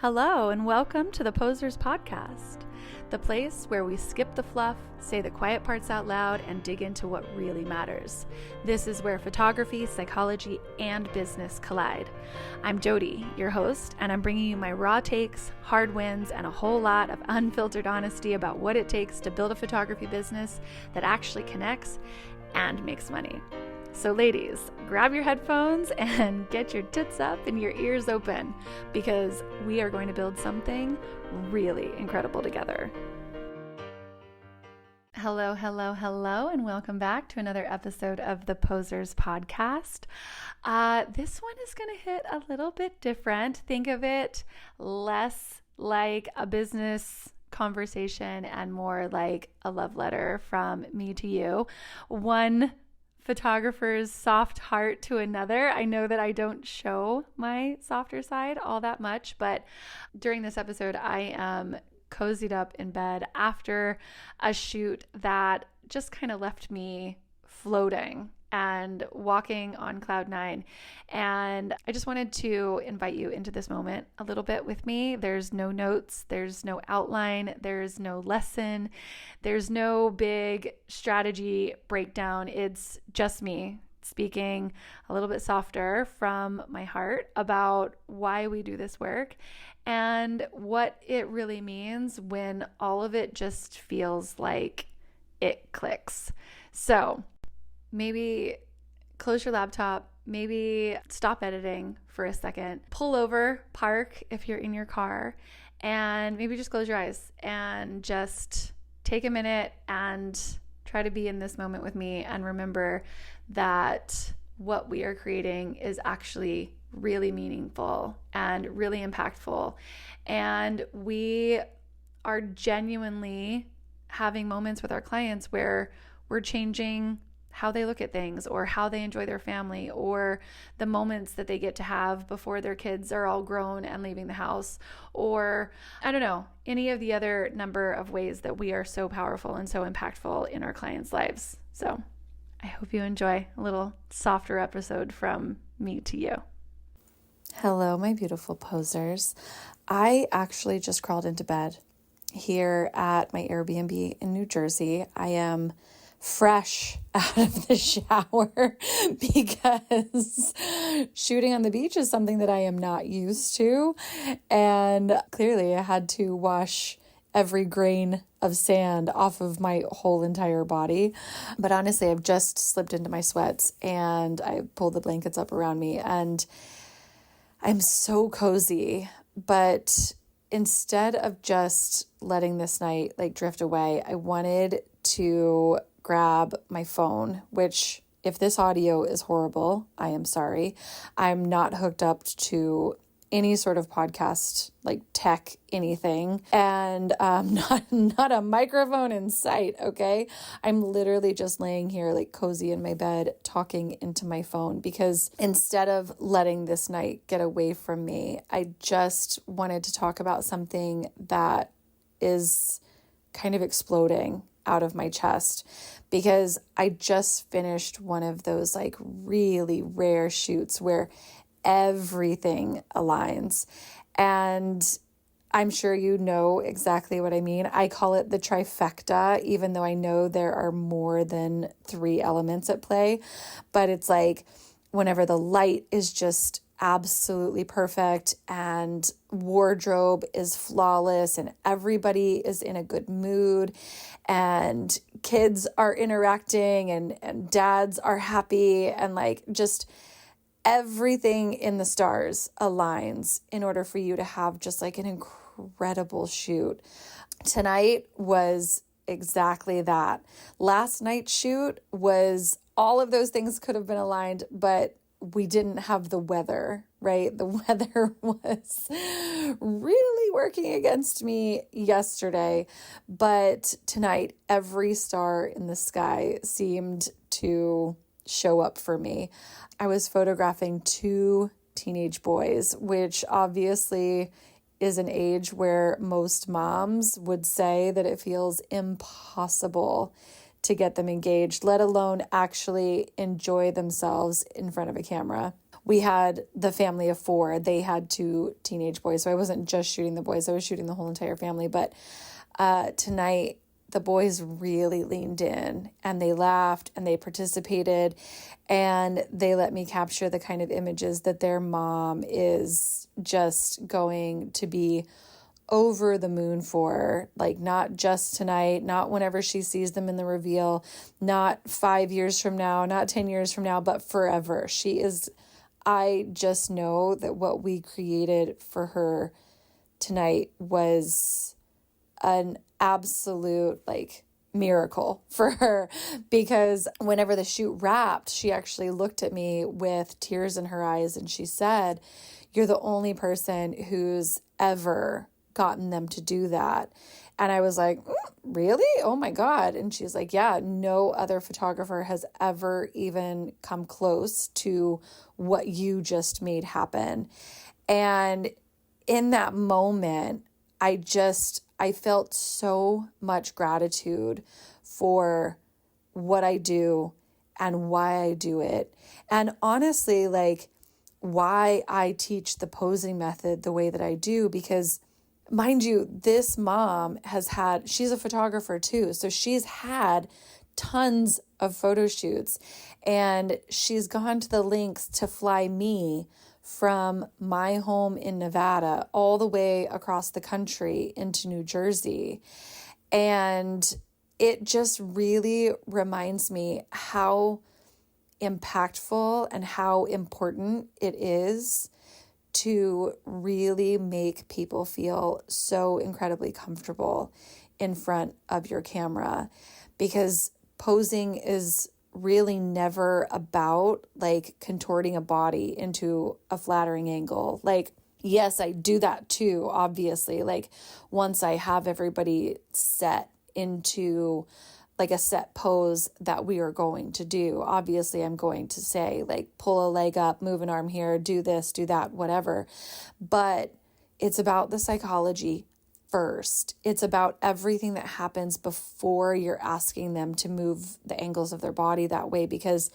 Hello and welcome to the Posers Podcast, the place where we skip the fluff, say the quiet parts out loud, and dig into what really matters. This is where photography, psychology, and business collide. I'm Jody, your host, and I'm bringing you my raw takes, hard wins, and a whole lot of unfiltered honesty about what it takes to build a photography business that actually connects and makes money. So ladies, grab your headphones and get your tits up and your ears open because we are going to build something really incredible together. Hello, and welcome back to another episode of the Posers Podcast. This one is going to hit a little bit different. Think of it less like a business conversation and more like a love letter from me to you. One photographer's soft heart to another. I know that I don't show my softer side all that much, but during this episode, I am cozied up in bed after a shoot that just kind of left me floating and walking on cloud nine. And I just wanted to invite you into this moment a little bit with me. There's no notes, there's no outline, there's no lesson, there's no big strategy breakdown. It's just me speaking a little bit softer from my heart about why we do this work and what it really means when all of it just feels like it clicks. So maybe close your laptop, maybe stop editing for a second, pull over, park if you're in your car, and maybe just close your eyes and just take a minute and try to be in this moment with me and remember that what we are creating is actually really meaningful and really impactful. And we are genuinely having moments with our clients where we're changing how they look at things or how they enjoy their family or the moments that they get to have before their kids are all grown and leaving the house, or I don't know, any of the other number of ways that we are so powerful and so impactful in our clients' lives. So I hope you enjoy a little softer episode from me to you. Hello, my beautiful posers. I actually just crawled into bed here at my Airbnb in New Jersey. I am fresh out of the shower because shooting on the beach is something that I am not used to. And clearly I had to wash every grain of sand off of my whole entire body. But honestly, I've just slipped into my sweats and I pulled the blankets up around me and I'm so cozy. But instead of just letting this night drift away, I wanted to grab my phone, which if this audio is horrible, I am sorry. I'm not hooked up to any sort of podcast, tech, anything, and not a microphone in sight, okay? I'm literally just laying here cozy in my bed talking into my phone because instead of letting this night get away from me, I just wanted to talk about something that is kind of exploding out of my chest because I just finished one of those really rare shoots where everything aligns. And I'm sure you know exactly what I mean. I call it the trifecta, even though I know there are more than 3 elements at play. But it's whenever the light is just absolutely perfect and wardrobe is flawless and everybody is in a good mood and kids are interacting and dads are happy and just everything in the stars aligns in order for you to have just an incredible shoot. Tonight was exactly that. Last night's shoot was all of those things could have been aligned, but we didn't have the weather, right? The weather was really working against me yesterday, but tonight, every star in the sky seemed to show up for me. I was photographing 2 teenage boys, which obviously is an age where most moms would say that it feels impossible to get them engaged, let alone actually enjoy themselves in front of a camera. We had the family of 4. They had 2 teenage boys. So I wasn't just shooting the boys. I was shooting the whole entire family. But tonight, the boys really leaned in and they laughed and they participated and they let me capture the kind of images that their mom is just going to be over the moon for, like not just tonight, not whenever she sees them in the reveal, not 5 years from now, not 10 years from now, but forever. I just know that what we created for her tonight was an absolute miracle for her, because whenever the shoot wrapped, she actually looked at me with tears in her eyes and she said, "You're the only person who's ever gotten them to do that." And I was like, "Really? Oh my God." And she's like, "Yeah, no other photographer has ever even come close to what you just made happen." And in that moment, I felt so much gratitude for what I do and why I do it. And honestly, why I teach the posing method the way that I do, because mind you, this mom she's a photographer too. So she's had tons of photo shoots and she's gone to the lengths to fly me from my home in Nevada all the way across the country into New Jersey. And it just really reminds me how impactful and how important it is to really make people feel so incredibly comfortable in front of your camera, because posing is really never about contorting a body into a flattering angle. Yes, I do that too, obviously. Once I have everybody set into a set pose that we are going to do, obviously I'm going to say pull a leg up, move an arm here, do this, do that, whatever. But it's about the psychology first. It's about everything that happens before you're asking them to move the angles of their body that way, because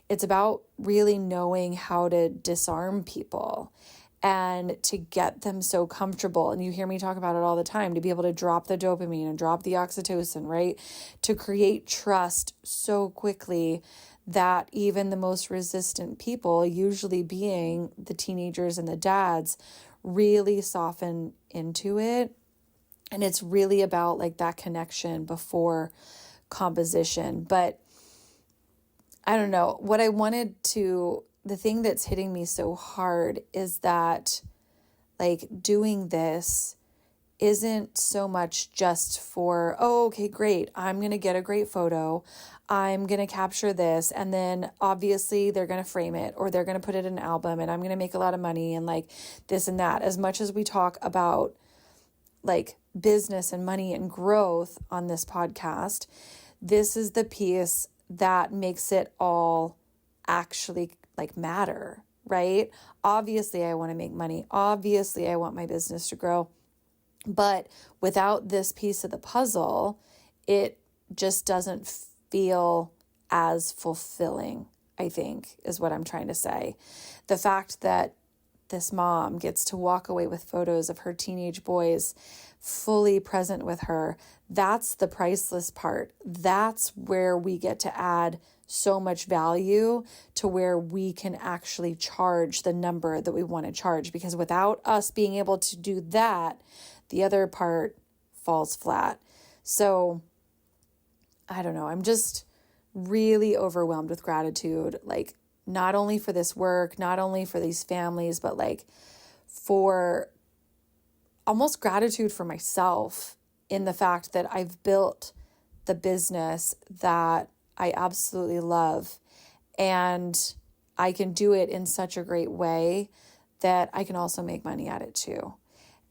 it's about really knowing how to disarm people and to get them so comfortable. And you hear me talk about it all the time, to be able to drop the dopamine and drop the oxytocin, right? To create trust so quickly that even the most resistant people, usually being the teenagers and the dads, really soften into it. And it's really about that connection before composition. But I don't know, the thing that's hitting me so hard is that doing this isn't so much just for, oh, okay, great, I'm going to get a great photo, I'm going to capture this, and then obviously they're going to frame it or they're going to put it in an album and I'm going to make a lot of money and this and that. As much as we talk about business and money and growth on this podcast, this is the piece that makes it all actually matter, right? Obviously, I want to make money. Obviously, I want my business to grow. But without this piece of the puzzle, it just doesn't feel as fulfilling, I think, is what I'm trying to say. The fact that this mom gets to walk away with photos of her teenage boys fully present with her, that's the priceless part. That's where we get to add so much value to where we can actually charge the number that we want to charge. Because without us being able to do that, the other part falls flat. So I don't know. I'm just really overwhelmed with gratitude, not only for this work, not only for these families, but for almost gratitude for myself in the fact that I've built the business that I absolutely love, and I can do it in such a great way that I can also make money at it too.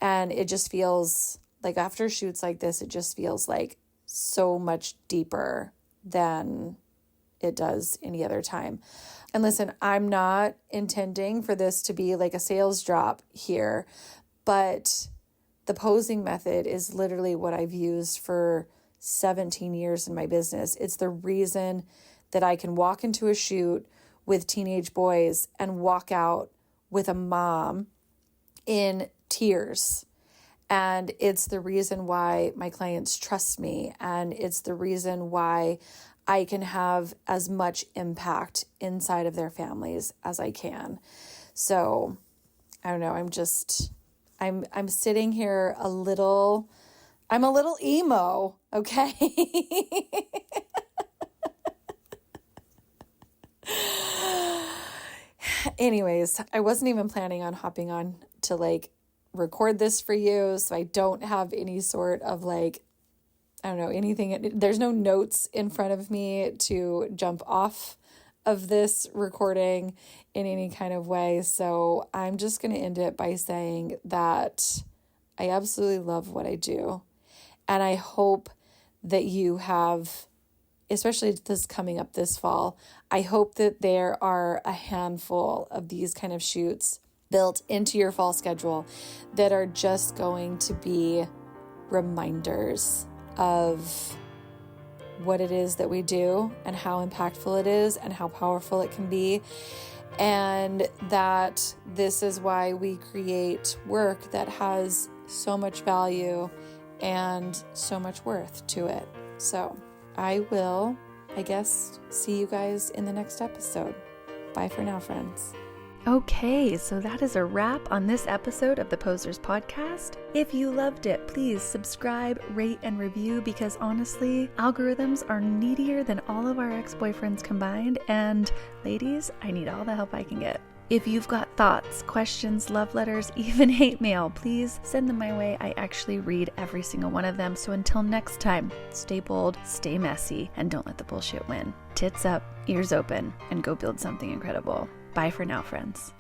And it just feels after shoots like this, it just feels so much deeper than it does any other time. And listen, I'm not intending for this to be a sales drop here, but the posing method is literally what I've used for 17 years in my business. It's the reason that I can walk into a shoot with teenage boys and walk out with a mom in tears. And it's the reason why my clients trust me. And it's the reason why I can have as much impact inside of their families as I can. So I don't know. I'm sitting here I'm a little emo. Okay. Anyways, I wasn't even planning on hopping on to like record this for you. So I don't have any sort of like, I don't know, anything. There's no notes in front of me to jump off of this recording in any kind of way. So I'm just going to end it by saying that I absolutely love what I do. And I hope that you have, especially this coming up this fall, I hope that there are a handful of these kind of shoots built into your fall schedule that are just going to be reminders of what it is that we do and how impactful it is and how powerful it can be. And that this is why we create work that has so much value and so much worth to it. So I will, I guess, see you guys in the next episode. Bye for now, friends. Okay, so that is a wrap on this episode of the Posers Podcast. If you loved it, please subscribe, rate, and review, because honestly, algorithms are needier than all of our ex-boyfriends combined, and ladies, I need all the help I can get. If you've got thoughts, questions, love letters, even hate mail, please send them my way. I actually read every single one of them. So until next time, stay bold, stay messy, and don't let the bullshit win. Tits up, ears open, and go build something incredible. Bye for now, friends.